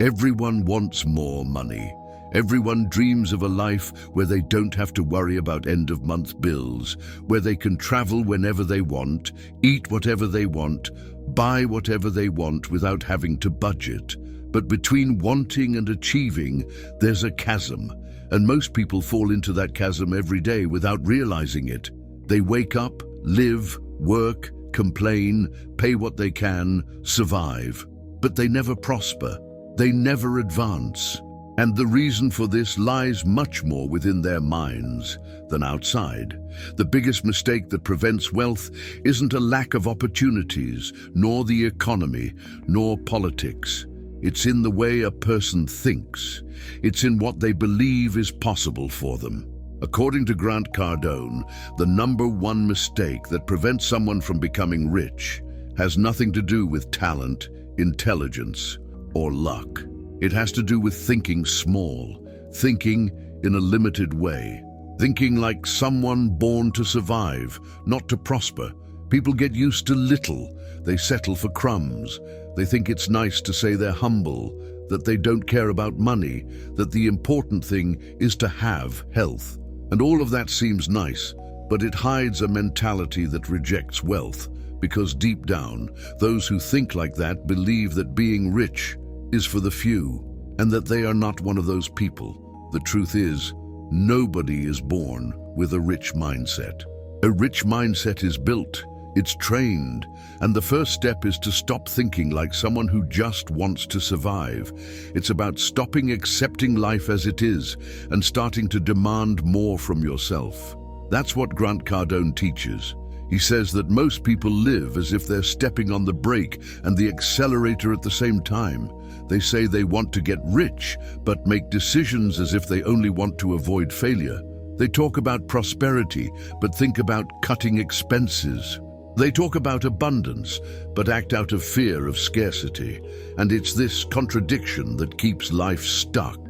Everyone wants more money. Everyone dreams of a life where they don't have to worry about end-of-month bills, where they can travel whenever they want, eat whatever they want, buy whatever they want without having to budget. But between wanting and achieving, there's a chasm, and most people fall into that chasm every day without realizing it. They wake up, live, work, complain, pay what they can, survive. But they never prosper. They never advance. And the reason for this lies much more within their minds than outside. The biggest mistake that prevents wealth isn't a lack of opportunities, nor the economy, nor politics. It's in the way a person thinks. It's in what they believe is possible for them. According to Cardone, the number one mistake that prevents someone from becoming rich has nothing to do with talent, intelligence, or luck. It has to do with thinking small, thinking in a limited way, thinking like someone born to survive, not to prosper. People get used to little. They settle for crumbs. They think it's nice to say they're humble, that they don't care about money, that the important thing is to have health. And all of that seems nice, but it hides a mentality that rejects wealth, because deep down, those who think like that believe that being rich is for the few, and that they are not one of those people. The truth is, nobody is born with a rich mindset. A rich mindset is built, it's trained, and the first step is to stop thinking like someone who just wants to survive. It's about stopping accepting life as it is and starting to demand more from yourself. That's what Cardone teaches. He says that most people live as if they're stepping on the brake and the accelerator at the same time. They say they want to get rich, but make decisions as if they only want to avoid failure. They talk about prosperity, but think about cutting expenses. They talk about abundance, but act out of fear of scarcity. And it's this contradiction that keeps life stuck.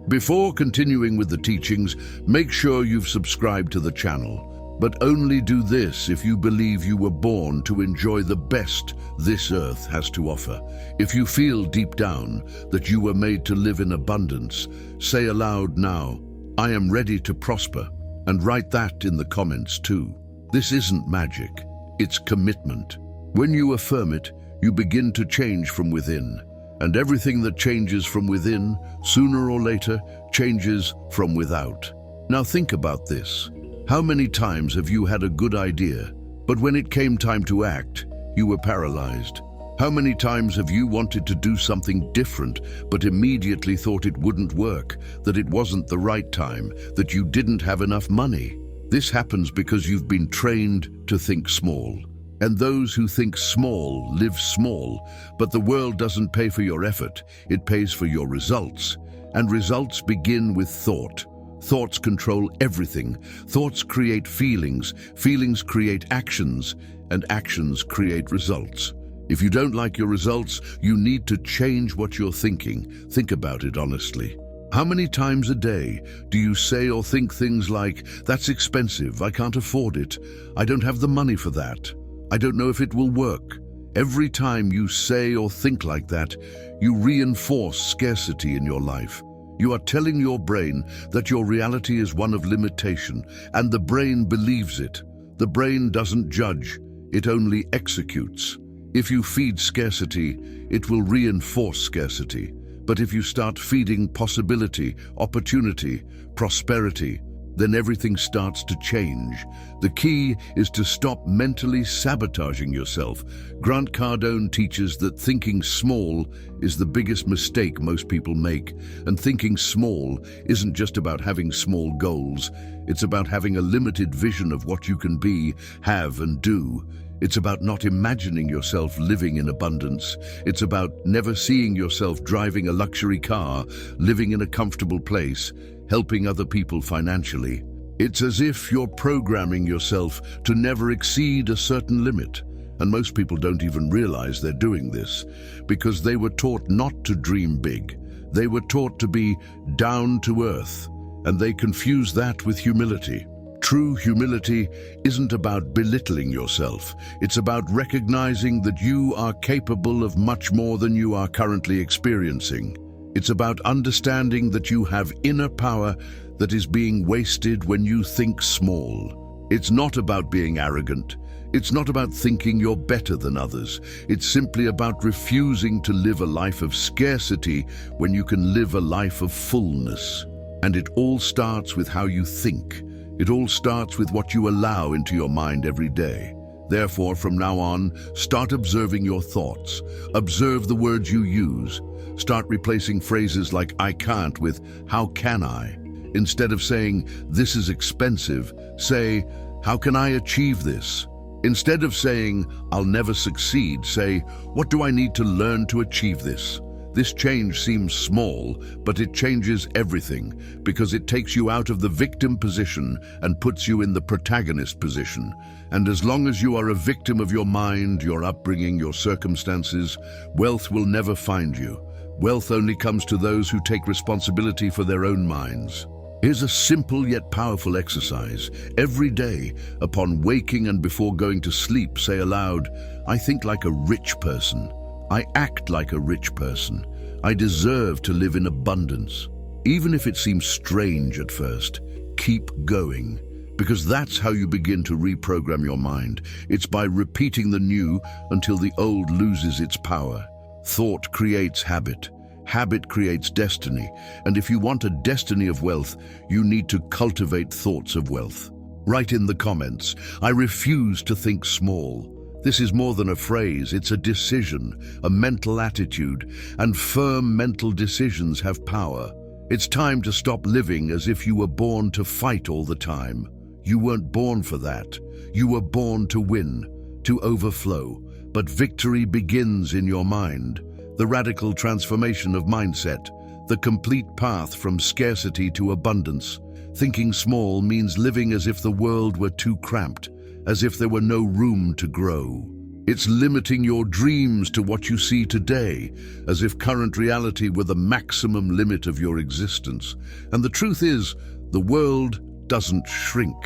Before continuing with the teachings, make sure you've subscribed to the channel. But only do this if you believe you were born to enjoy the best this earth has to offer. If you feel deep down that you were made to live in abundance, say aloud now, "I am ready to prosper," and write that in the comments too. This isn't magic, it's commitment. When you affirm it, you begin to change from within. And everything that changes from within, sooner or later, changes from without. Now think about this. How many times have you had a good idea, but when it came time to act, you were paralyzed? How many times have you wanted to do something different, but immediately thought it wouldn't work, that it wasn't the right time, that you didn't have enough money? This happens because you've been trained to think small. And those who think small live small, but the world doesn't pay for your effort, it pays for your results. And results begin with thought. Thoughts control everything. Thoughts create feelings. Feelings create actions. And actions create results. If you don't like your results, you need to change what you're thinking. Think about it honestly. How many times a day do you say or think things like, "That's expensive, I can't afford it. I don't have the money for that. I don't know if it will work"? Every time you say or think like that, you reinforce scarcity in your life. You are telling your brain that your reality is one of limitation, and the brain believes it. The brain doesn't judge, it only executes. If you feed scarcity, it will reinforce scarcity. But if you start feeding possibility, opportunity, prosperity, then everything starts to change. The key is to stop mentally sabotaging yourself. Cardone teaches that thinking small is the biggest mistake most people make. And thinking small isn't just about having small goals. It's about having a limited vision of what you can be, have, and do. It's about not imagining yourself living in abundance. It's about never seeing yourself driving a luxury car, living in a comfortable place, helping other people financially. It's as if you're programming yourself to never exceed a certain limit. And most people don't even realize they're doing this because they were taught not to dream big. They were taught to be down to earth, and they confuse that with humility. True humility isn't about belittling yourself. It's about recognizing that you are capable of much more than you are currently experiencing. It's about understanding that you have inner power that is being wasted when you think small. It's not about being arrogant. It's not about thinking you're better than others. It's simply about refusing to live a life of scarcity when you can live a life of fullness. And it all starts with how you think. It all starts with what you allow into your mind every day. Therefore, from now on, start observing your thoughts. Observe the words you use. Start replacing phrases like "I can't" with "How can I?" Instead of saying "This is expensive," say "How can I achieve this?" Instead of saying "I'll never succeed," say "What do I need to learn to achieve this?" This change seems small, but it changes everything because it takes you out of the victim position and puts you in the protagonist position. And as long as you are a victim of your mind, your upbringing, your circumstances, wealth will never find you. Wealth only comes to those who take responsibility for their own minds. Here's a simple yet powerful exercise. Every day, upon waking and before going to sleep, say aloud, "I think like a rich person. I act like a rich person. I deserve to live in abundance." Even if it seems strange at first, keep going, because that's how you begin to reprogram your mind. It's by repeating the new until the old loses its power. Thought creates habit. Habit creates destiny. And if you want a destiny of wealth, you need to cultivate thoughts of wealth. Write in the comments, "I refuse to think small." This is more than a phrase, it's a decision, a mental attitude, and firm mental decisions have power. It's time to stop living as if you were born to fight all the time. You weren't born for that. You were born to win, to overflow. But victory begins in your mind. The radical transformation of mindset, the complete path from scarcity to abundance. Thinking small means living as if the world were too cramped, as if there were no room to grow. It's limiting your dreams to what you see today, as if current reality were the maximum limit of your existence. And the truth is, the world doesn't shrink.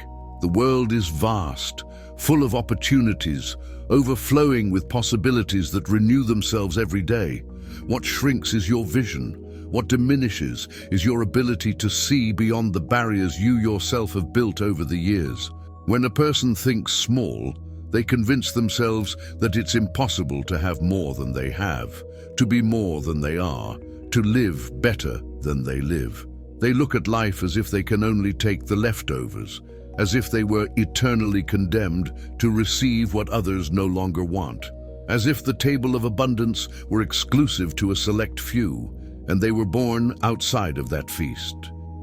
The world is vast, full of opportunities, overflowing with possibilities that renew themselves every day. What shrinks is your vision. What diminishes is your ability to see beyond the barriers you yourself have built over the years. When a person thinks small, they convince themselves that it's impossible to have more than they have, to be more than they are, to live better than they live. They look at life as if they can only take the leftovers, as if they were eternally condemned to receive what others no longer want, as if the table of abundance were exclusive to a select few, and they were born outside of that feast.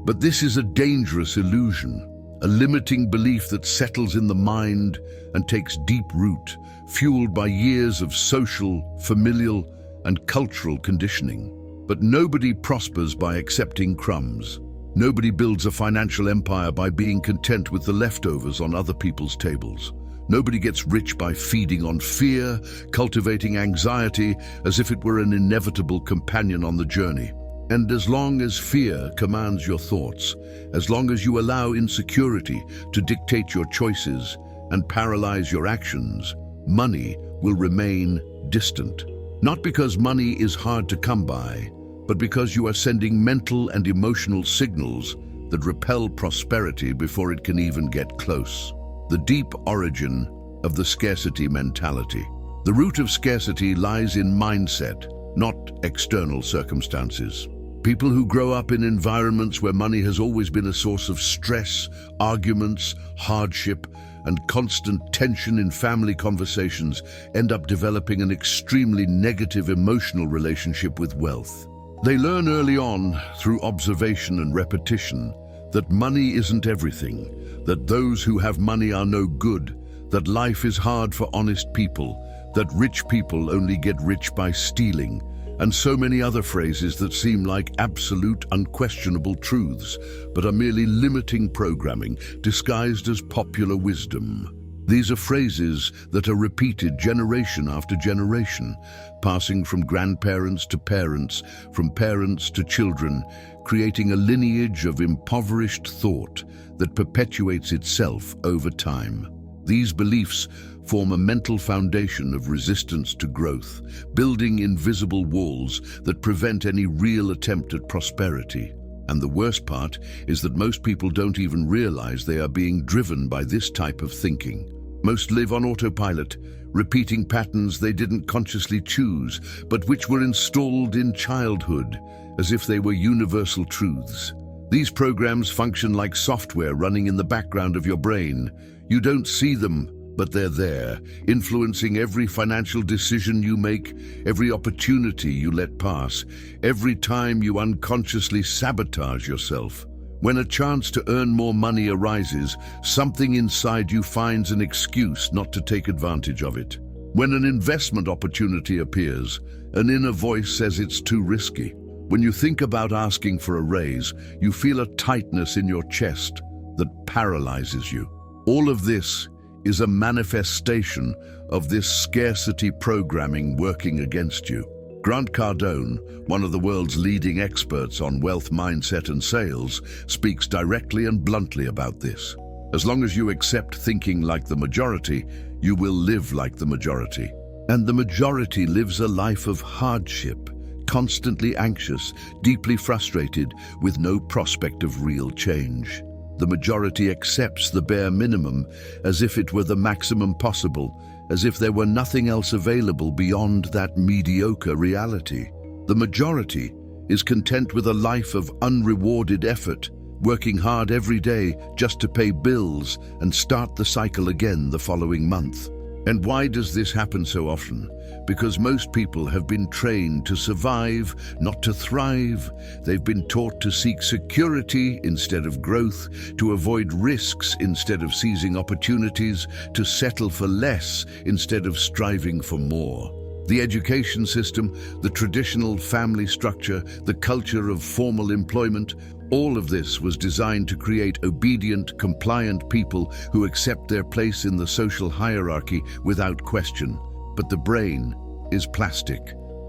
But this is a dangerous illusion, a limiting belief that settles in the mind and takes deep root, fueled by years of social, familial, and cultural conditioning. But nobody prospers by accepting crumbs. Nobody builds a financial empire by being content with the leftovers on other people's tables. Nobody gets rich by feeding on fear, cultivating anxiety as if it were an inevitable companion on the journey. And as long as fear commands your thoughts, as long as you allow insecurity to dictate your choices and paralyze your actions, money will remain distant. Not because money is hard to come by, but because you are sending mental and emotional signals that repel prosperity before it can even get close. The deep origin of the scarcity mentality. The root of scarcity lies in mindset, not external circumstances. People who grow up in environments where money has always been a source of stress, arguments, hardship, and constant tension in family conversations end up developing an extremely negative emotional relationship with wealth. They learn early on, through observation and repetition, that money isn't everything, that those who have money are no good, that life is hard for honest people, that rich people only get rich by stealing, and so many other phrases that seem like absolute, unquestionable truths, but are merely limiting programming disguised as popular wisdom. These are phrases that are repeated generation after generation, passing from grandparents to parents, from parents to children, creating a lineage of impoverished thought that perpetuates itself over time. These beliefs form a mental foundation of resistance to growth, building invisible walls that prevent any real attempt at prosperity. And the worst part is that most people don't even realize they are being driven by this type of thinking. Most live on autopilot, repeating patterns they didn't consciously choose, but which were installed in childhood, as if they were universal truths. These programs function like software running in the background of your brain. You don't see them, but they're there, influencing every financial decision you make, every opportunity you let pass, every time you unconsciously sabotage yourself. When a chance to earn more money arises, something inside you finds an excuse not to take advantage of it. When an investment opportunity appears, an inner voice says it's too risky. When you think about asking for a raise, you feel a tightness in your chest that paralyzes you. All of this is a manifestation of this scarcity programming working against you. Grant Cardone, one of the world's leading experts on wealth mindset and sales, speaks directly and bluntly about this. As long as you accept thinking like the majority, you will live like the majority. And the majority lives a life of hardship, constantly anxious, deeply frustrated, with no prospect of real change. The majority accepts the bare minimum as if it were the maximum possible, as if there were nothing else available beyond that mediocre reality. The majority is content with a life of unrewarded effort, working hard every day just to pay bills and start the cycle again the following month. And why does this happen so often? Because most people have been trained to survive, not to thrive. They've been taught to seek security instead of growth, to avoid risks instead of seizing opportunities, to settle for less instead of striving for more. The education system, the traditional family structure, the culture of formal employment, all of this was designed to create obedient, compliant people who accept their place in the social hierarchy without question. But the brain is plastic.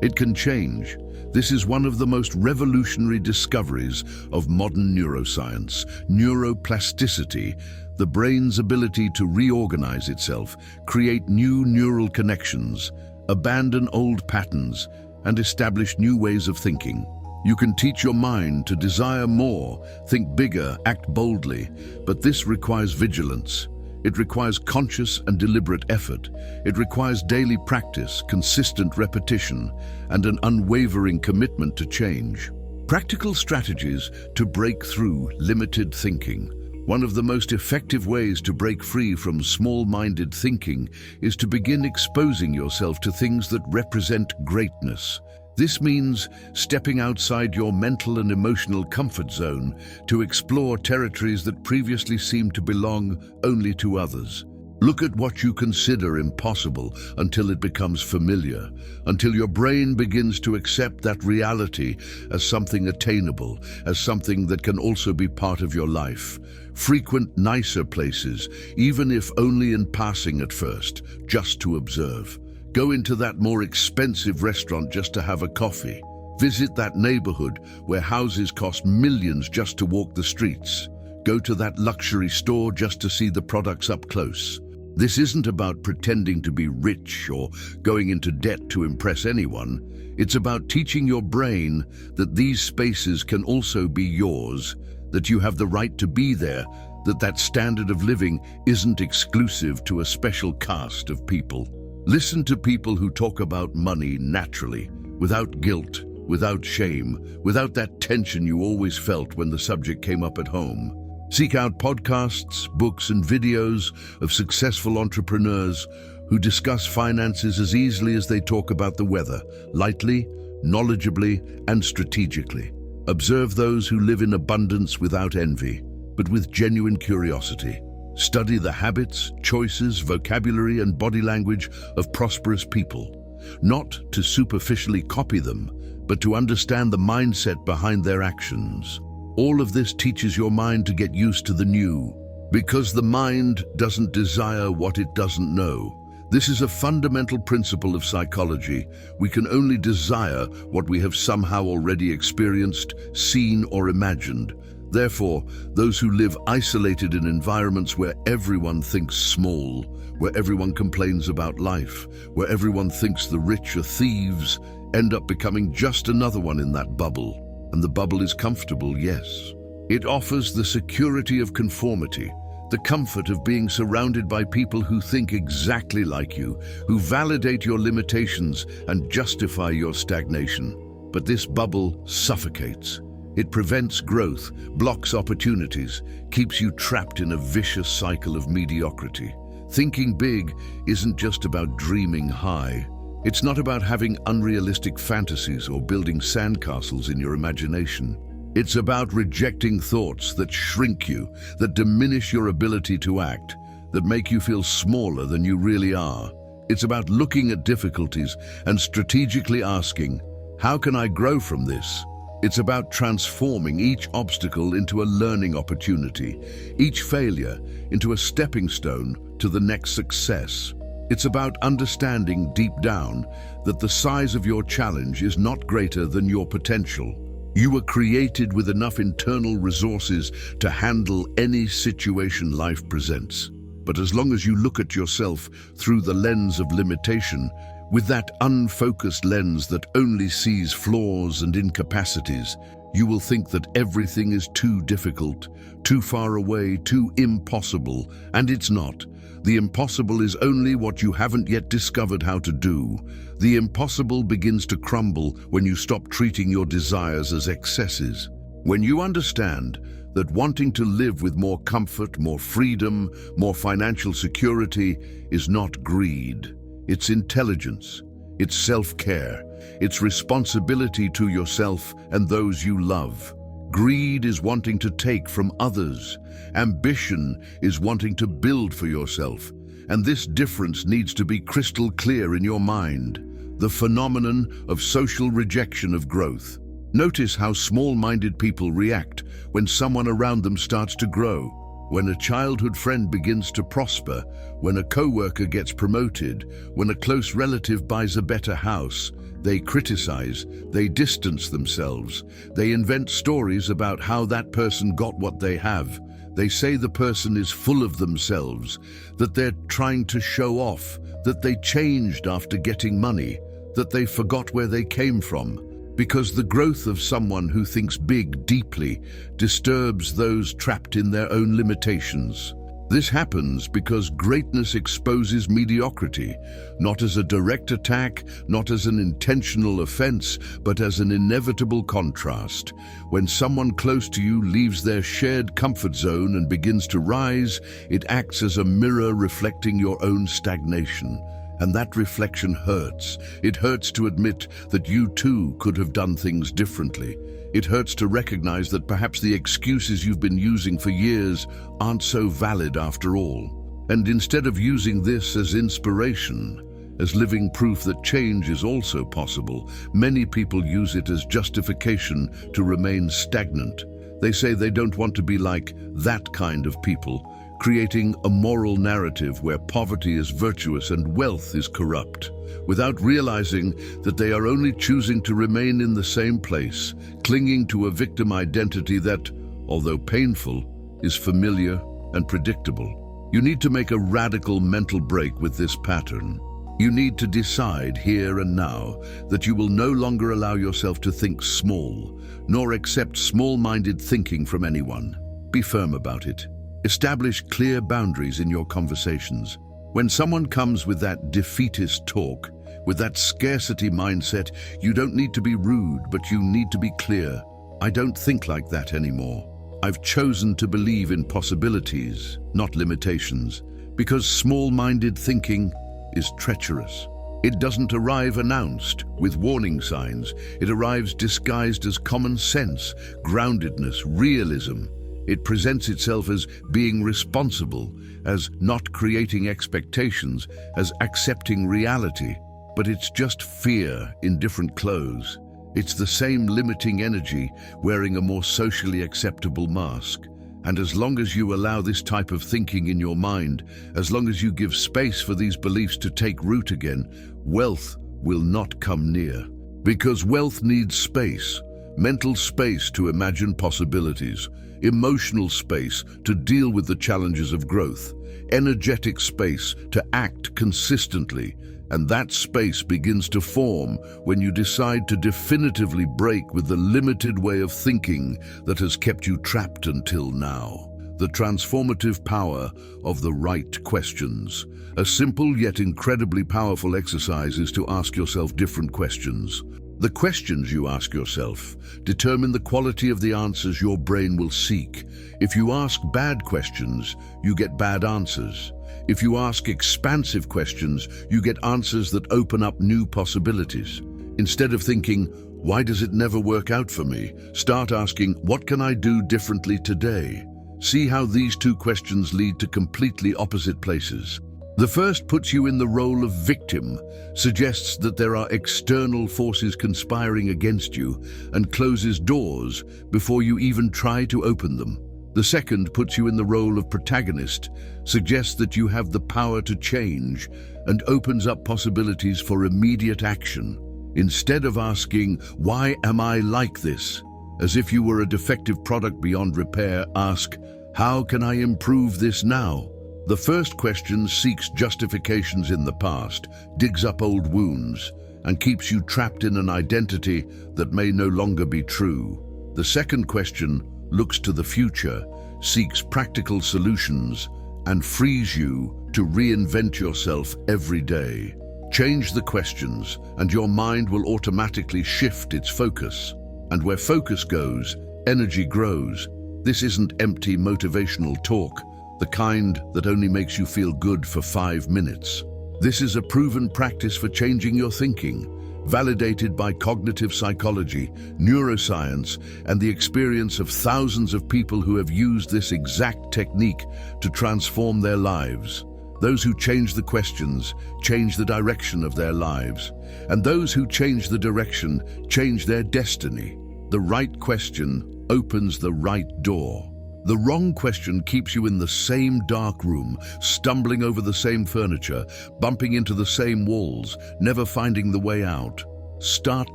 It can change. This is one of the most revolutionary discoveries of modern neuroscience. Neuroplasticity, the brain's ability to reorganize itself, create new neural connections, abandon old patterns, and establish new ways of thinking. You can teach your mind to desire more, think bigger, act boldly, but this requires vigilance. It requires conscious and deliberate effort. It requires daily practice, consistent repetition, and an unwavering commitment to change. Practical strategies to break through limited thinking. One of the most effective ways to break free from small-minded thinking is to begin exposing yourself to things that represent greatness. This means stepping outside your mental and emotional comfort zone to explore territories that previously seemed to belong only to others. Look at what you consider impossible until it becomes familiar, until your brain begins to accept that reality as something attainable, as something that can also be part of your life. Frequent nicer places, even if only in passing at first, just to observe. Go into that more expensive restaurant just to have a coffee. Visit that neighborhood where houses cost millions just to walk the streets. Go to that luxury store just to see the products up close. This isn't about pretending to be rich or going into debt to impress anyone. It's about teaching your brain that these spaces can also be yours, that you have the right to be there, that standard of living isn't exclusive to a special caste of people. Listen to people who talk about money naturally, without guilt, without shame, without that tension you always felt when the subject came up at home. Seek out podcasts, books, and videos of successful entrepreneurs who discuss finances as easily as they talk about the weather, lightly, knowledgeably, and strategically. Observe those who live in abundance without envy, but with genuine curiosity. Study the habits, choices, vocabulary, and body language of prosperous people, not to superficially copy them, but to understand the mindset behind their actions. All of this teaches your mind to get used to the new, because the mind doesn't desire what it doesn't know. This is a fundamental principle of psychology. We can only desire what we have somehow already experienced, seen, or imagined. Therefore, those who live isolated in environments where everyone thinks small, where everyone complains about life, where everyone thinks the rich are thieves, end up becoming just another one in that bubble. And the bubble is comfortable, yes. It offers the security of conformity, the comfort of being surrounded by people who think exactly like you, who validate your limitations and justify your stagnation. But this bubble suffocates. It prevents growth, blocks opportunities, keeps you trapped in a vicious cycle of mediocrity. Thinking big isn't just about dreaming high. It's not about having unrealistic fantasies or building sandcastles in your imagination. It's about rejecting thoughts that shrink you, that diminish your ability to act, that make you feel smaller than you really are. It's about looking at difficulties and strategically asking, how can I grow from this? It's about transforming each obstacle into a learning opportunity, each failure into a stepping stone to the next success. It's about understanding deep down that the size of your challenge is not greater than your potential. You were created with enough internal resources to handle any situation life presents. But as long as you look at yourself through the lens of limitation, with that unfocused lens that only sees flaws and incapacities, you will think that everything is too difficult, too far away, too impossible, and it's not. The impossible is only what you haven't yet discovered how to do. The impossible begins to crumble when you stop treating your desires as excesses. When you understand that wanting to live with more comfort, more freedom, more financial security is not greed. It's intelligence, it's self-care, it's responsibility to yourself and those you love. Greed is wanting to take from others. Ambition is wanting to build for yourself. And this difference needs to be crystal clear in your mind. The phenomenon of social rejection of growth. Notice how small-minded people react when someone around them starts to grow. When a childhood friend begins to prosper, when a coworker gets promoted, when a close relative buys a better house, they criticize, they distance themselves, they invent stories about how that person got what they have. They say the person is full of themselves, that they're trying to show off, that they changed after getting money, that they forgot where they came from. Because the growth of someone who thinks big deeply disturbs those trapped in their own limitations. This happens because greatness exposes mediocrity, not as a direct attack, not as an intentional offense, but as an inevitable contrast. When someone close to you leaves their shared comfort zone and begins to rise, it acts as a mirror reflecting your own stagnation. And that reflection hurts. It hurts to admit that you too could have done things differently. It hurts to recognize that perhaps the excuses you've been using for years aren't so valid after all. And instead of using this as inspiration, as living proof that change is also possible, many people use it as justification to remain stagnant. They say they don't want to be like that kind of people, creating a moral narrative where poverty is virtuous and wealth is corrupt, without realizing that they are only choosing to remain in the same place, clinging to a victim identity that, although painful, is familiar and predictable. You need to make a radical mental break with this pattern. You need to decide here and now that you will no longer allow yourself to think small, nor accept small-minded thinking from anyone. Be firm about it. Establish clear boundaries in your conversations. When someone comes with that defeatist talk, with that scarcity mindset, you don't need to be rude, but you need to be clear. I don't think like that anymore. I've chosen to believe in possibilities, not limitations, because small-minded thinking is treacherous. It doesn't arrive announced with warning signs. It arrives disguised as common sense, groundedness, realism. It presents itself as being responsible, as not creating expectations, as accepting reality. But it's just fear in different clothes. It's the same limiting energy wearing a more socially acceptable mask. And as long as you allow this type of thinking in your mind, as long as you give space for these beliefs to take root again, wealth will not come near. Because wealth needs space, mental space to imagine possibilities. emotional space to deal with the challenges of growth, energetic space to act consistently, and that space begins to form when you decide to definitively break with the limited way of thinking that has kept you trapped until now. The transformative power of the right questions. A simple yet incredibly powerful exercise is to ask yourself different questions. The questions you ask yourself determine the quality of the answers your brain will seek. If you ask bad questions, you get bad answers. If you ask expansive questions, you get answers that open up new possibilities. Instead of thinking, "Why does it never work out for me?" start asking, "What can I do differently today?" See how these two questions lead to completely opposite places. The first puts you in the role of victim, suggests that there are external forces conspiring against you, and closes doors before you even try to open them. The second puts you in the role of protagonist, suggests that you have the power to change, and opens up possibilities for immediate action. Instead of asking, "Why am I like this?" as if you were a defective product beyond repair, ask, "How can I improve this now?" The first question seeks justifications in the past, digs up old wounds, and keeps you trapped in an identity that may no longer be true. The second question looks to the future, seeks practical solutions, and frees you to reinvent yourself every day. Change the questions, and your mind will automatically shift its focus. And where focus goes, energy grows. This isn't empty motivational talk, the kind that only makes you feel good for 5 minutes. This is a proven practice for changing your thinking, validated by cognitive psychology, neuroscience, and the experience of thousands of people who have used this exact technique to transform their lives. Those who change the questions change the direction of their lives, and those who change the direction change their destiny. The right question opens the right door. The wrong question keeps you in the same dark room, stumbling over the same furniture, bumping into the same walls, never finding the way out. Start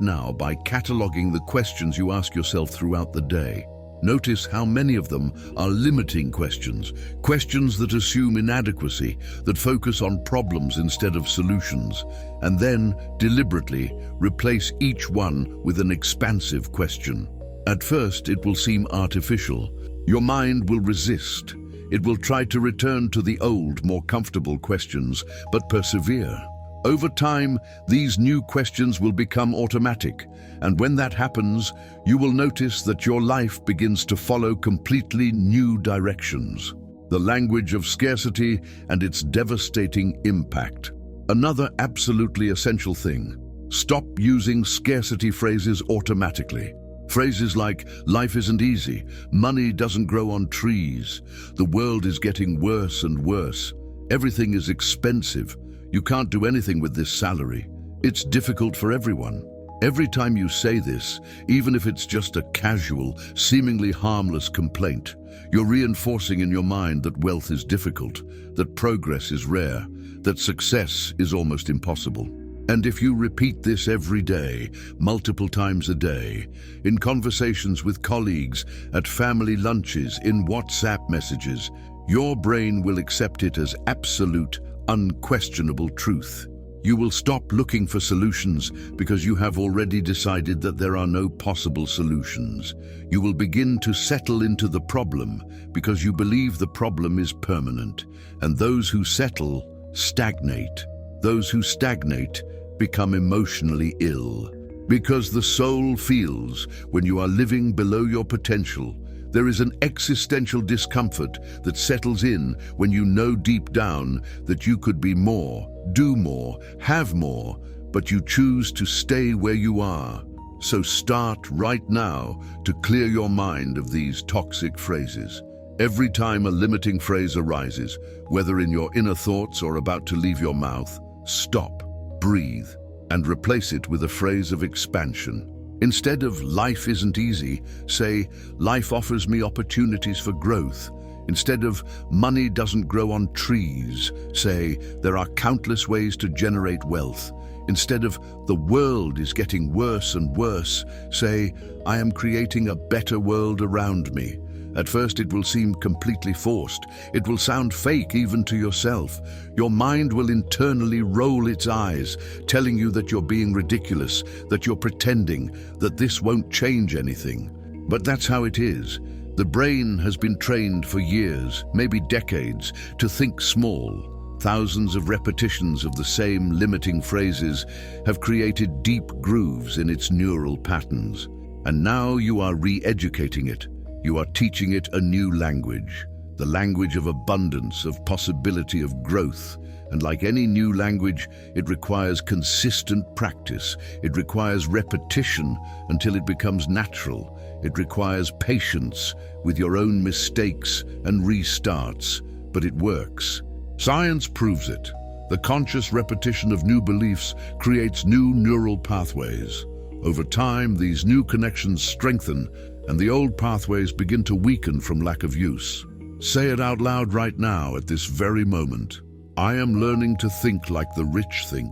now by cataloging the questions you ask yourself throughout the day. Notice how many of them are limiting questions, questions that assume inadequacy, that focus on problems instead of solutions, and then deliberately replace each one with an expansive question. At first, it will seem artificial. Your mind will resist. It will try to return to the old, more comfortable questions, but persevere. Over time, these new questions will become automatic, and when that happens, you will notice that your life begins to follow completely new directions. The language of scarcity and its devastating impact. Another absolutely essential thing: stop using scarcity phrases automatically. Phrases like, "Life isn't easy," "Money doesn't grow on trees," "The world is getting worse and worse," "Everything is expensive," "You can't do anything with this salary," "It's difficult for everyone." Every time you say this, even if it's just a casual, seemingly harmless complaint, you're reinforcing in your mind that wealth is difficult, that progress is rare, that success is almost impossible. And if you repeat this every day, multiple times a day, in conversations with colleagues, at family lunches, in WhatsApp messages, your brain will accept it as absolute, unquestionable truth. You will stop looking for solutions because you have already decided that there are no possible solutions. You will begin to settle into the problem because you believe the problem is permanent. And those who settle stagnate. Those who stagnate become emotionally ill. Because the soul feels when you are living below your potential. There is an existential discomfort that settles in when you know deep down that you could be more, do more, have more, but you choose to stay where you are. So start right now to clear your mind of these toxic phrases. Every time a limiting phrase arises, whether in your inner thoughts or about to leave your mouth, stop, breathe, and replace it with a phrase of expansion. Instead of "life isn't easy," say "life offers me opportunities for growth." Instead of "money doesn't grow on trees," say "there are countless ways to generate wealth." Instead of "the world is getting worse and worse," say "I am creating a better world around me." At first it will seem completely forced. It will sound fake even to yourself. Your mind will internally roll its eyes, telling you that you're being ridiculous, that you're pretending, that this won't change anything. But that's how it is. The brain has been trained for years, maybe decades, to think small. Thousands of repetitions of the same limiting phrases have created deep grooves in its neural patterns. And now you are re-educating it. You are teaching it a new language, the language of abundance, of possibility, of growth. And like any new language, it requires consistent practice. It requires repetition until it becomes natural. It requires patience with your own mistakes and restarts, but it works. Science proves it. The conscious repetition of new beliefs creates new neural pathways. Over time, these new connections strengthen, and the old pathways begin to weaken from lack of use. Say it out loud right now, at this very moment. I am learning to think like the rich think.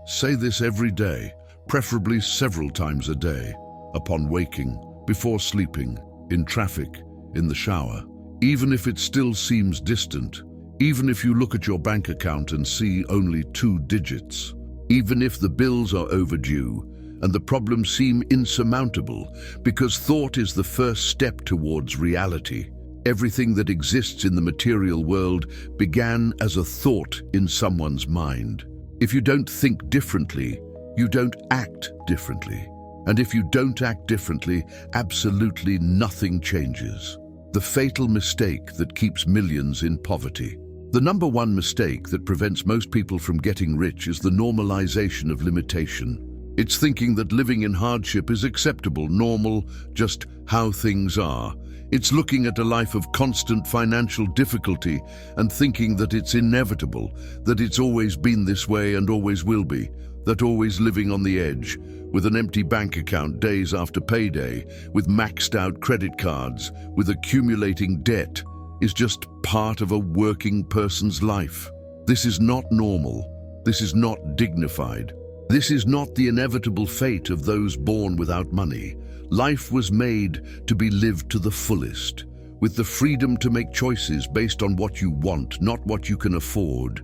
Say this every day, preferably several times a day, upon waking, before sleeping, in traffic, in the shower. Even if it still seems distant, even if you look at your bank account and see only 2 digits, even if the bills are overdue and the problems seem insurmountable, because thought is the first step towards reality. Everything that exists in the material world began as a thought in someone's mind. If you don't think differently, you don't act differently. And if you don't act differently, absolutely nothing changes. The fatal mistake that keeps millions in poverty. The number one mistake that prevents most people from getting rich is the normalization of limitation. It's thinking that living in hardship is acceptable, normal, just how things are. It's looking at a life of constant financial difficulty and thinking that it's inevitable, that it's always been this way and always will be, that always living on the edge, with an empty bank account days after payday, with maxed out credit cards, with accumulating debt, is just part of a working person's life. This is not normal. This is not dignified. This is not the inevitable fate of those born without money. Life was made to be lived to the fullest, with the freedom to make choices based on what you want, not what you can afford,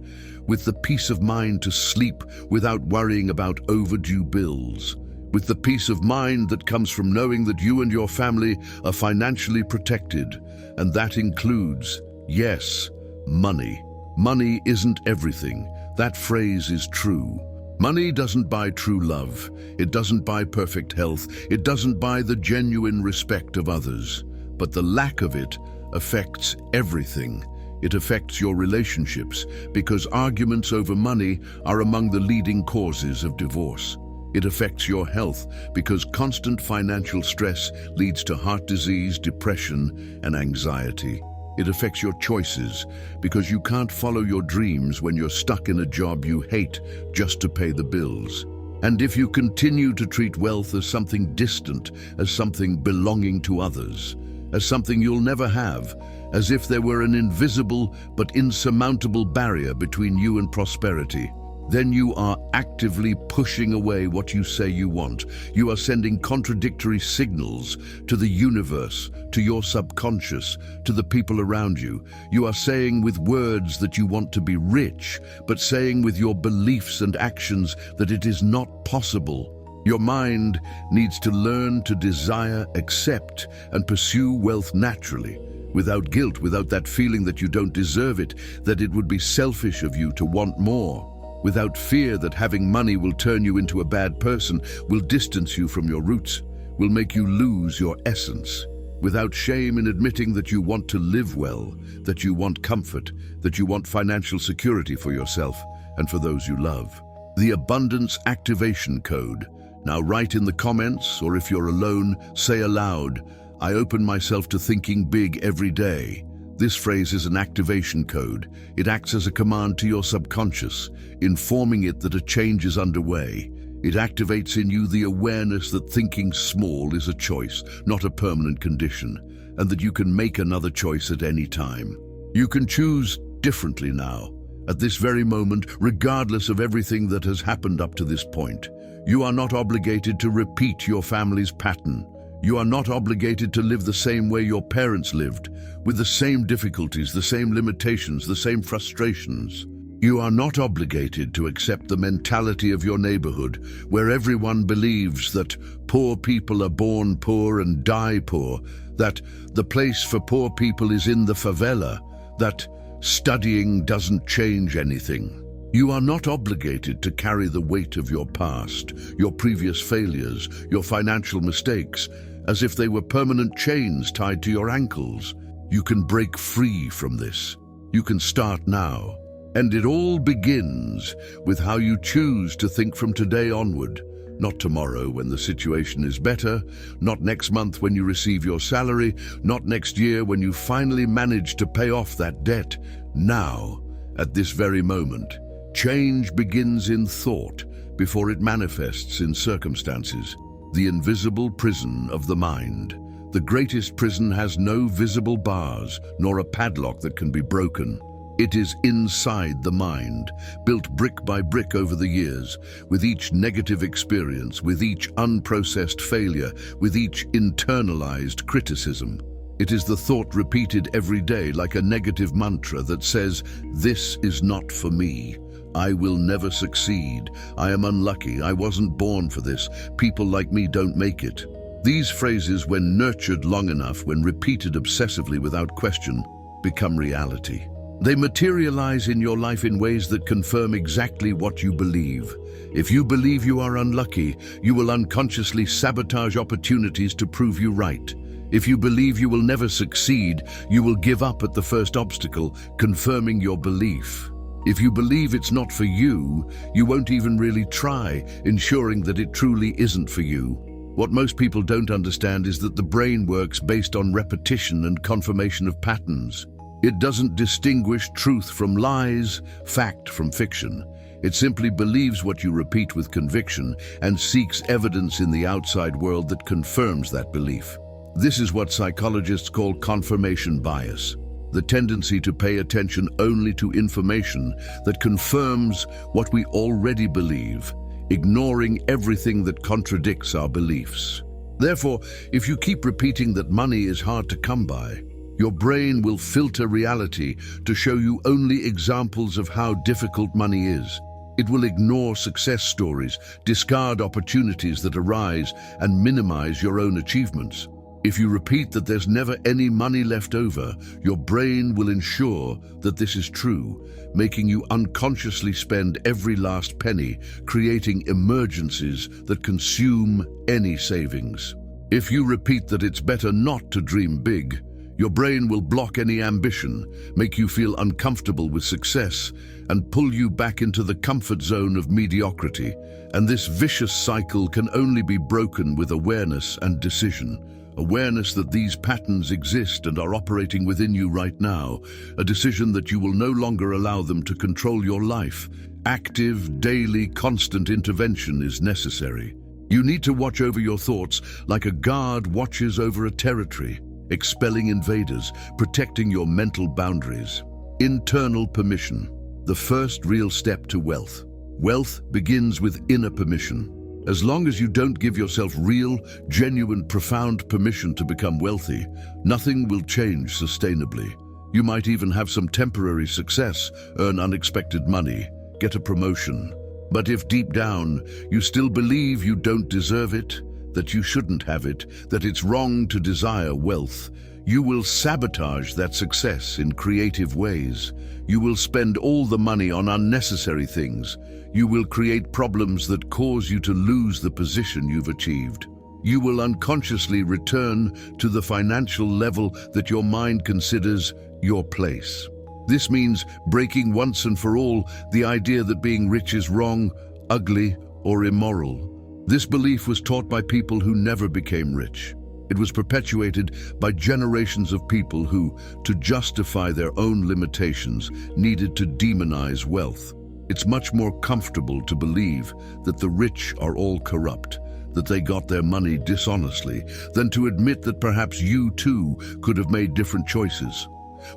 with the peace of mind to sleep without worrying about overdue bills, with the peace of mind that comes from knowing that you and your family are financially protected, and that includes, yes, money. Money isn't everything. That phrase is true. Money doesn't buy true love. It doesn't buy perfect health. It doesn't buy the genuine respect of others. But the lack of it affects everything. It affects your relationships, because arguments over money are among the leading causes of divorce. It affects your health, because constant financial stress leads to heart disease, depression, and anxiety. It affects your choices, because you can't follow your dreams when you're stuck in a job you hate just to pay the bills. And if you continue to treat wealth as something distant, as something belonging to others, as something you'll never have, as if there were an invisible but insurmountable barrier between you and prosperity, then you are actively pushing away what you say you want. You are sending contradictory signals to the universe, to your subconscious, to the people around you. You are saying with words that you want to be rich, but saying with your beliefs and actions that it is not possible. Your mind needs to learn to desire, accept, and pursue wealth naturally, without guilt, without that feeling that you don't deserve it, that it would be selfish of you to want more. Without fear that having money will turn you into a bad person, will distance you from your roots, will make you lose your essence. Without shame in admitting that you want to live well, that you want comfort, that you want financial security for yourself and for those you love. The Abundance Activation Code. Now write in the comments, or if you're alone, say aloud, "I open myself to thinking big every day." This phrase is an activation code. It acts as a command to your subconscious, informing it that a change is underway. It activates in you the awareness that thinking small is a choice, not a permanent condition, and that you can make another choice at any time. You can choose differently now, at this very moment, regardless of everything that has happened up to this point. You are not obligated to repeat your family's pattern. You are not obligated to live the same way your parents lived, with the same difficulties, the same limitations, the same frustrations. You are not obligated to accept the mentality of your neighborhood, where everyone believes that poor people are born poor and die poor, that the place for poor people is in the favela, that studying doesn't change anything. You are not obligated to carry the weight of your past, your previous failures, your financial mistakes, as if they were permanent chains tied to your ankles. You can break free from this. You can start now. And it all begins with how you choose to think from today onward. Not tomorrow when the situation is better, not next month when you receive your salary, not next year when you finally manage to pay off that debt. Now, at this very moment, change begins in thought before it manifests in circumstances. The invisible prison of the mind. The greatest prison has no visible bars, nor a padlock that can be broken. It is inside the mind, built brick by brick over the years, with each negative experience, with each unprocessed failure, with each internalized criticism. It is the thought repeated every day like a negative mantra that says, "This is not for me. I will never succeed. I am unlucky. I wasn't born for this. People like me don't make it." These phrases, when nurtured long enough, when repeated obsessively without question, become reality. They materialize in your life in ways that confirm exactly what you believe. If you believe you are unlucky, you will unconsciously sabotage opportunities to prove you right. If you believe you will never succeed, you will give up at the first obstacle, confirming your belief. If you believe it's not for you, you won't even really try, ensuring that it truly isn't for you. What most people don't understand is that the brain works based on repetition and confirmation of patterns. It doesn't distinguish truth from lies, fact from fiction. It simply believes what you repeat with conviction and seeks evidence in the outside world that confirms that belief. This is what psychologists call confirmation bias. The tendency to pay attention only to information that confirms what we already believe, ignoring everything that contradicts our beliefs. Therefore, if you keep repeating that money is hard to come by, your brain will filter reality to show you only examples of how difficult money is. It will ignore success stories, discard opportunities that arise, and minimize your own achievements. If you repeat that there's never any money left over, your brain will ensure that this is true, making you unconsciously spend every last penny, creating emergencies that consume any savings. If you repeat that it's better not to dream big, your brain will block any ambition, make you feel uncomfortable with success, and pull you back into the comfort zone of mediocrity. And this vicious cycle can only be broken with awareness and decision. Awareness that these patterns exist and are operating within you right now, a decision that you will no longer allow them to control your life. Active, daily, constant intervention is necessary. You need to watch over your thoughts like a guard watches over a territory, expelling invaders, protecting your mental boundaries. Internal permission, the first real step to wealth. Wealth begins with inner permission. As long as you don't give yourself real, genuine, profound permission to become wealthy, nothing will change sustainably. You might even have some temporary success, earn unexpected money, get a promotion. But if deep down you still believe you don't deserve it, that you shouldn't have it, that it's wrong to desire wealth, you will sabotage that success in creative ways. You will spend all the money on unnecessary things. You will create problems that cause you to lose the position you've achieved. You will unconsciously return to the financial level that your mind considers your place. This means breaking once and for all the idea that being rich is wrong, ugly, or immoral. This belief was taught by people who never became rich. It was perpetuated by generations of people who, to justify their own limitations, needed to demonize wealth. It's much more comfortable to believe that the rich are all corrupt, that they got their money dishonestly, than to admit that perhaps you too could have made different choices.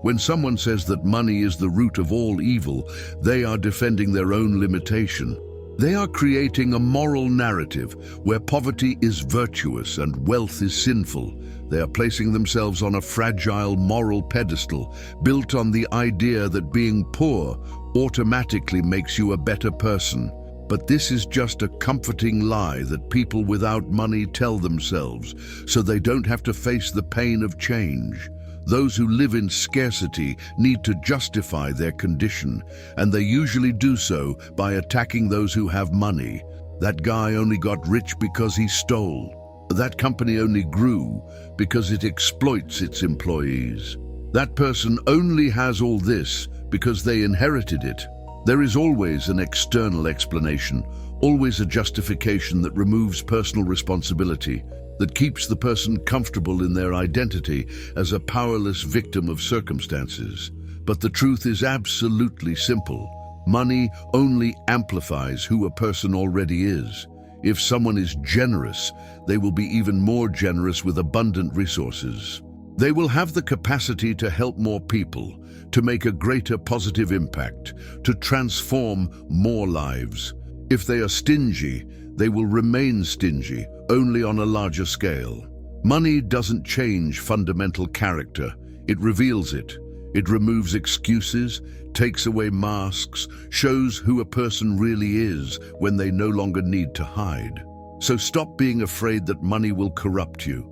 When someone says that money is the root of all evil, they are defending their own limitation. They are creating a moral narrative where poverty is virtuous and wealth is sinful. They are placing themselves on a fragile moral pedestal, built on the idea that being poor automatically makes you a better person. But this is just a comforting lie that people without money tell themselves, so they don't have to face the pain of change. Those who live in scarcity need to justify their condition, and they usually do so by attacking those who have money. That guy only got rich because he stole. That company only grew because it exploits its employees. That person only has all this because they inherited it. There is always an external explanation, always a justification that removes personal responsibility, that keeps the person comfortable in their identity as a powerless victim of circumstances. But the truth is absolutely simple. Money only amplifies who a person already is. If someone is generous, they will be even more generous with abundant resources. They will have the capacity to help more people, to make a greater positive impact, to transform more lives. If they are stingy, they will remain stingy, only on a larger scale. Money doesn't change fundamental character, it reveals it. It removes excuses, takes away masks, shows who a person really is when they no longer need to hide. So stop being afraid that money will corrupt you.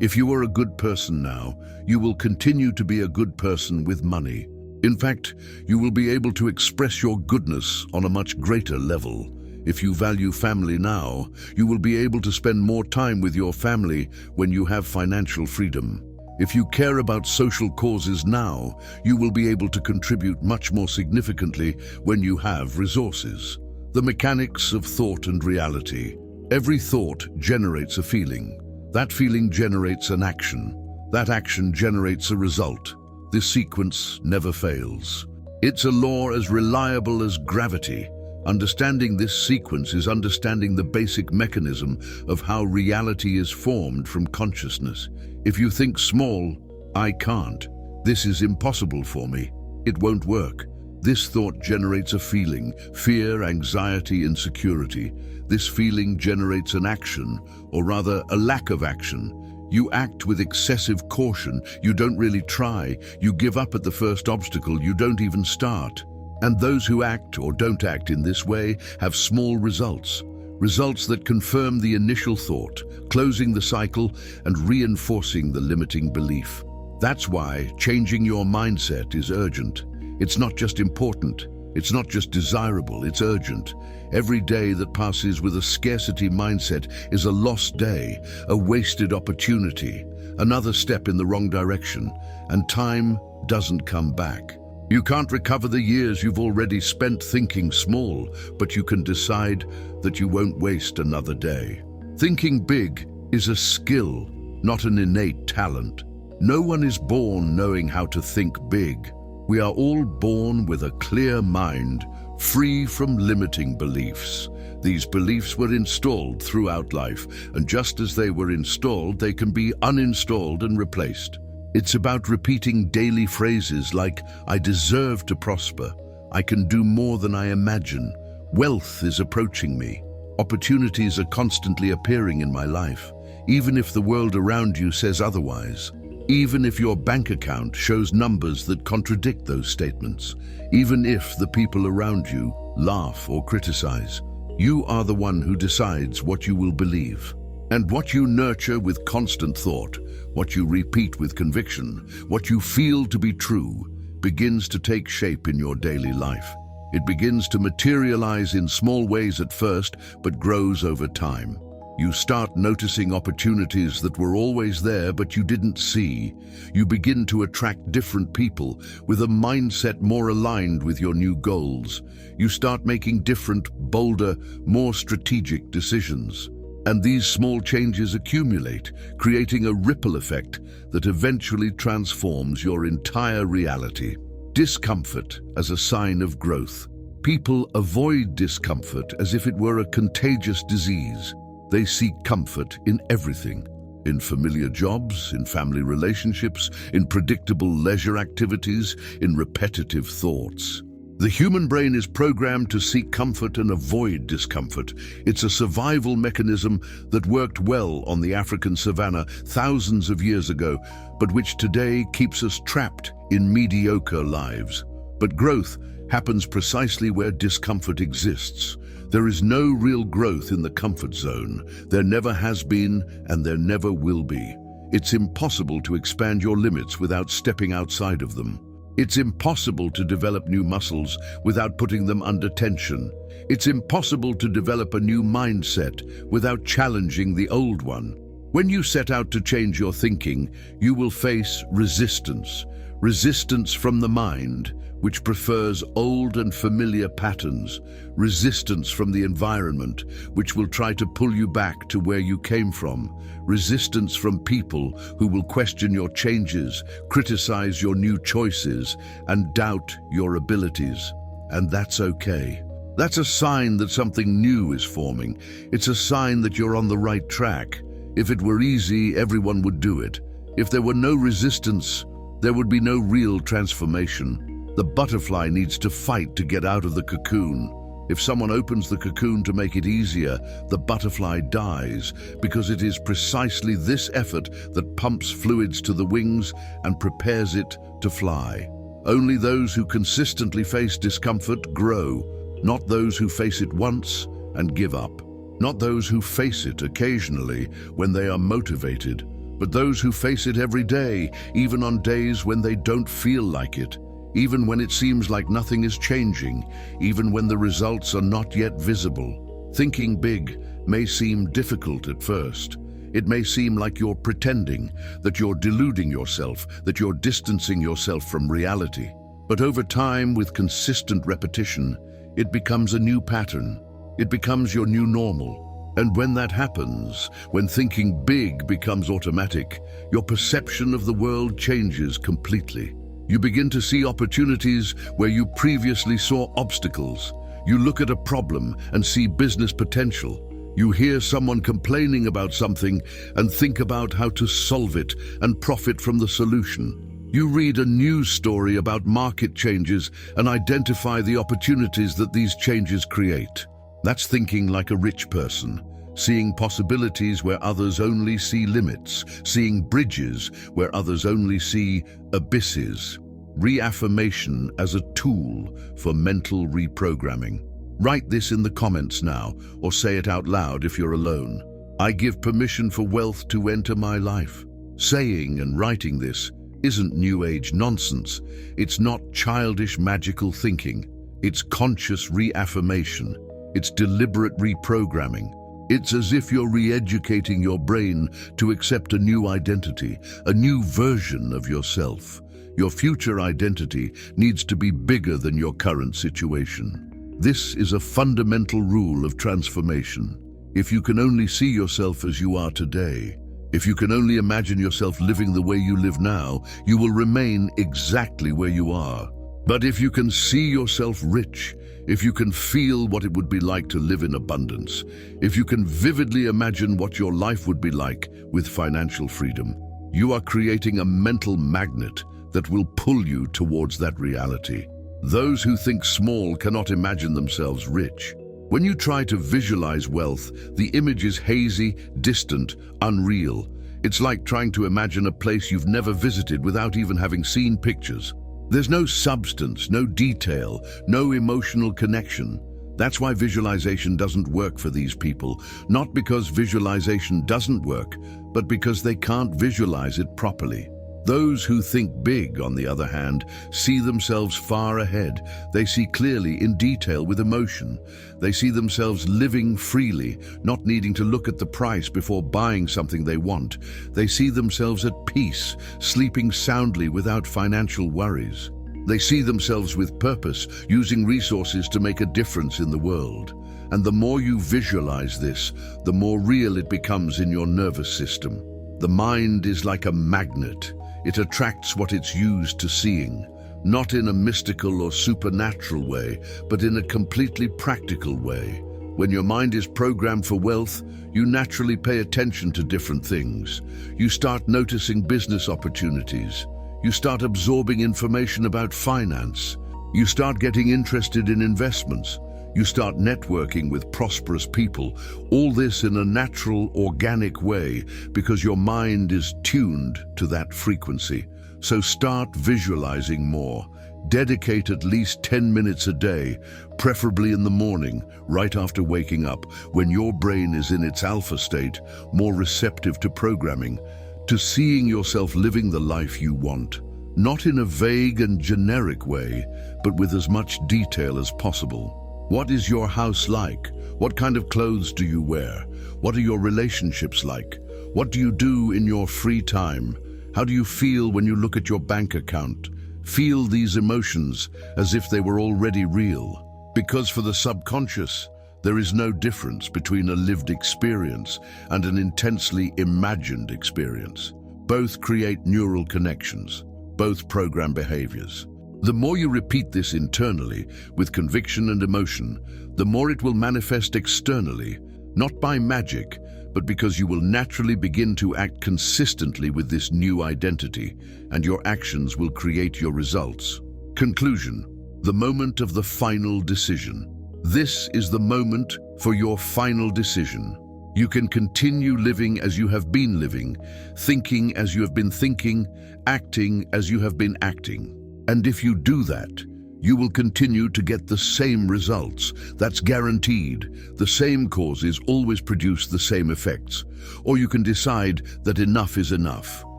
If you are a good person now, you will continue to be a good person with money. In fact, you will be able to express your goodness on a much greater level. If you value family now, you will be able to spend more time with your family when you have financial freedom. If you care about social causes now, you will be able to contribute much more significantly when you have resources. The mechanics of thought and reality. Every thought generates a feeling. That feeling generates an action. That action generates a result. This sequence never fails. It's a law as reliable as gravity. Understanding this sequence is understanding the basic mechanism of how reality is formed from consciousness. If you think small, I can't. This is impossible for me. It won't work. This thought generates a feeling, fear, anxiety, insecurity. This feeling generates an action, or rather a lack of action. You act with excessive caution. You don't really try. You give up at the first obstacle. You don't even start. And those who act or don't act in this way have small results. Results that confirm the initial thought, closing the cycle and reinforcing the limiting belief. That's why changing your mindset is urgent. It's not just important. It's not just desirable. It's urgent. Every day that passes with a scarcity mindset is a lost day, a wasted opportunity, another step in the wrong direction, and time doesn't come back. You can't recover the years you've already spent thinking small, but you can decide that you won't waste another day. Thinking big is a skill, not an innate talent. No one is born knowing how to think big. We are all born with a clear mind, free from limiting beliefs. These beliefs were installed throughout life, and just as they were installed, they can be uninstalled and replaced. It's about repeating daily phrases like, I deserve to prosper, I can do more than I imagine, wealth is approaching me, opportunities are constantly appearing in my life, even if the world around you says otherwise. Even if your bank account shows numbers that contradict those statements, even if the people around you laugh or criticize, you are the one who decides what you will believe. And what you nurture with constant thought, what you repeat with conviction, what you feel to be true, begins to take shape in your daily life. It begins to materialize in small ways at first, but grows over time. You start noticing opportunities that were always there but you didn't see. You begin to attract different people with a mindset more aligned with your new goals. You start making different, bolder, more strategic decisions. And these small changes accumulate, creating a ripple effect that eventually transforms your entire reality. Discomfort as a sign of growth. People avoid discomfort as if it were a contagious disease. They seek comfort in everything. In familiar jobs, in family relationships, in predictable leisure activities, in repetitive thoughts. The human brain is programmed to seek comfort and avoid discomfort. It's a survival mechanism that worked well on the African savanna thousands of years ago, but which today keeps us trapped in mediocre lives. But growth happens precisely where discomfort exists. There is no real growth in the comfort zone. There never has been, and there never will be. It's impossible to expand your limits without stepping outside of them. It's impossible to develop new muscles without putting them under tension. It's impossible to develop a new mindset without challenging the old one. When you set out to change your thinking, you will face resistance. Resistance from the mind, which prefers old and familiar patterns. Resistance from the environment, which will try to pull you back to where you came from. Resistance from people who will question your changes, criticize your new choices, and doubt your abilities. And that's okay. That's a sign that something new is forming. It's a sign that you're on the right track. If it were easy, everyone would do it. If there were no resistance, there would be no real transformation. The butterfly needs to fight to get out of the cocoon. If someone opens the cocoon to make it easier, the butterfly dies, because it is precisely this effort that pumps fluids to the wings and prepares it to fly. Only those who consistently face discomfort grow, not those who face it once and give up. Not those who face it occasionally when they are motivated, but those who face it every day, even on days when they don't feel like it. Even when it seems like nothing is changing, even when the results are not yet visible. Thinking big may seem difficult at first. It may seem like you're pretending, that you're deluding yourself, that you're distancing yourself from reality. But over time, with consistent repetition, it becomes a new pattern. It becomes your new normal. And when that happens, when thinking big becomes automatic, your perception of the world changes completely. You begin to see opportunities where you previously saw obstacles. You look at a problem and see business potential. You hear someone complaining about something and think about how to solve it and profit from the solution. You read a news story about market changes and identify the opportunities that these changes create. That's thinking like a rich person. Seeing possibilities where others only see limits, seeing bridges where others only see abysses. Reaffirmation as a tool for mental reprogramming. Write this in the comments now, or say it out loud if you're alone. I give permission for wealth to enter my life. Saying and writing this isn't New Age nonsense. It's not childish magical thinking. It's conscious reaffirmation. It's deliberate reprogramming. It's as if you're re-educating your brain to accept a new identity, a new version of yourself. Your future identity needs to be bigger than your current situation. This is a fundamental rule of transformation. If you can only see yourself as you are today, if you can only imagine yourself living the way you live now, you will remain exactly where you are. But if you can see yourself rich, if you can feel what it would be like to live in abundance, if you can vividly imagine what your life would be like with financial freedom, you are creating a mental magnet that will pull you towards that reality. Those who think small cannot imagine themselves rich. When you try to visualize wealth, the image is hazy, distant, unreal. It's like trying to imagine a place you've never visited without even having seen pictures. There's no substance, no detail, no emotional connection. That's why visualization doesn't work for these people. Not because visualization doesn't work, but because they can't visualize it properly. Those who think big, on the other hand, see themselves far ahead. They see clearly, in detail, with emotion. They see themselves living freely, not needing to look at the price before buying something they want. They see themselves at peace, sleeping soundly without financial worries. They see themselves with purpose, using resources to make a difference in the world. And the more you visualize this, the more real it becomes in your nervous system. The mind is like a magnet. It attracts what it's used to seeing, not in a mystical or supernatural way, but in a completely practical way. When your mind is programmed for wealth, you naturally pay attention to different things. You start noticing business opportunities. You start absorbing information about finance. You start getting interested in investments. You start networking with prosperous people. All this in a natural, organic way because your mind is tuned to that frequency. So start visualizing more. Dedicate at least 10 minutes a day, preferably in the morning, right after waking up, when your brain is in its alpha state, more receptive to programming, to seeing yourself living the life you want. Not in a vague and generic way, but with as much detail as possible. What is your house like? What kind of clothes do you wear? What are your relationships like? What do you do in your free time? How do you feel when you look at your bank account? Feel these emotions as if they were already real. Because for the subconscious, there is no difference between a lived experience and an intensely imagined experience. Both create neural connections. Both program behaviors. The more you repeat this internally, with conviction and emotion, the more it will manifest externally, not by magic, but because you will naturally begin to act consistently with this new identity, and your actions will create your results. Conclusion: the moment of the final decision. This is the moment for your final decision. You can continue living as you have been living, thinking as you have been thinking, acting as you have been acting. And if you do that, you will continue to get the same results. That's guaranteed. The same causes always produce the same effects. Or you can decide that enough is enough,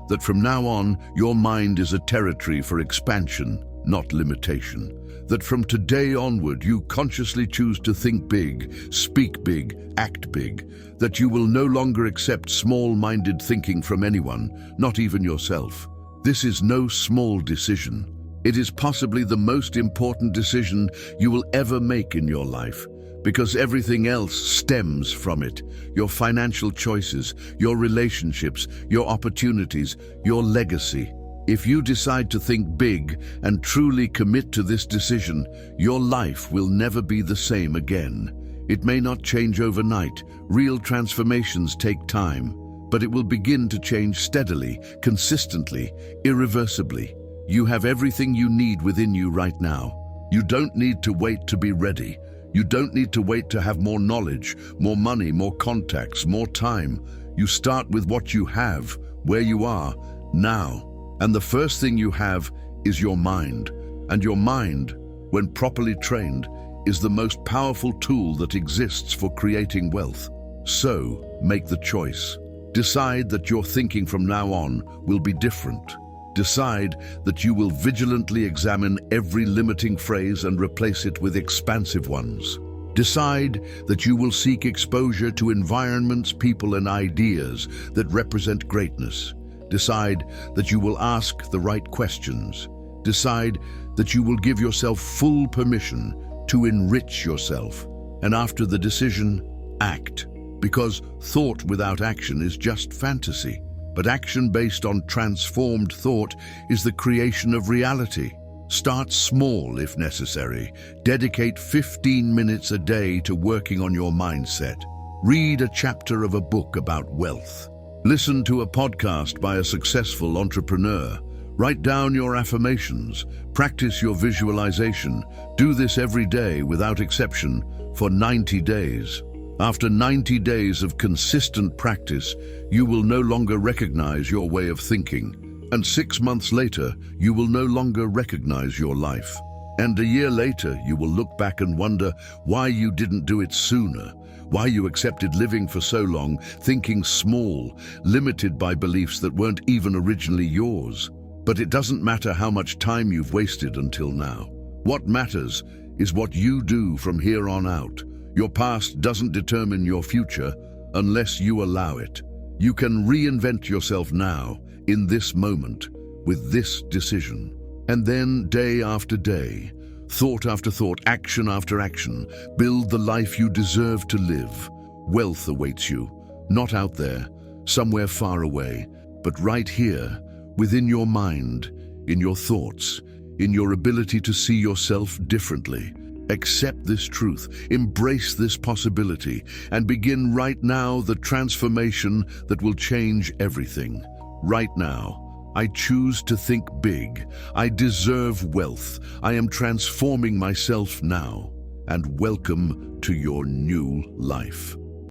that from now on, your mind is a territory for expansion, not limitation. That from today onward, you consciously choose to think big, speak big, act big. That you will no longer accept small-minded thinking from anyone, not even yourself. This is no small decision. It is possibly the most important decision you will ever make in your life, because everything else stems from it. Your financial choices, your relationships, your opportunities, your legacy. If you decide to think big and truly commit to this decision, your life will never be the same again. It may not change overnight. Real transformations take time, but it will begin to change steadily, consistently, irreversibly. You have everything you need within you right now. You don't need to wait to be ready. You don't need to wait to have more knowledge, more money, more contacts, more time. You start with what you have, where you are, now. And the first thing you have is your mind. And your mind, when properly trained, is the most powerful tool that exists for creating wealth. So, make the choice. Decide that your thinking from now on will be different. Decide that you will vigilantly examine every limiting phrase and replace it with expansive ones. Decide that you will seek exposure to environments, people, and ideas that represent greatness. Decide that you will ask the right questions. Decide that you will give yourself full permission to enrich yourself. And after the decision, act. Because thought without action is just fantasy. But action based on transformed thought is the creation of reality. Start small if necessary. Dedicate 15 minutes a day to working on your mindset. Read a chapter of a book about wealth. Listen to a podcast by a successful entrepreneur. Write down your affirmations. Practice your visualization. Do this every day without exception for 90 days. After 90 days of consistent practice, you will no longer recognize your way of thinking. And 6 months later, you will no longer recognize your life. And a year later, you will look back and wonder why you didn't do it sooner, why you accepted living for so long, thinking small, limited by beliefs that weren't even originally yours. But it doesn't matter how much time you've wasted until now. What matters is what you do from here on out. Your past doesn't determine your future unless you allow it. You can reinvent yourself now, in this moment, with this decision. And then, day after day, thought after thought, action after action, build the life you deserve to live. Wealth awaits you, not out there, somewhere far away, but right here, within your mind, in your thoughts, in your ability to see yourself differently. Accept this truth, embrace this possibility, and begin right now the transformation that will change everything. Right now, I choose to think big. I deserve wealth. I am transforming myself now. And welcome to your new life.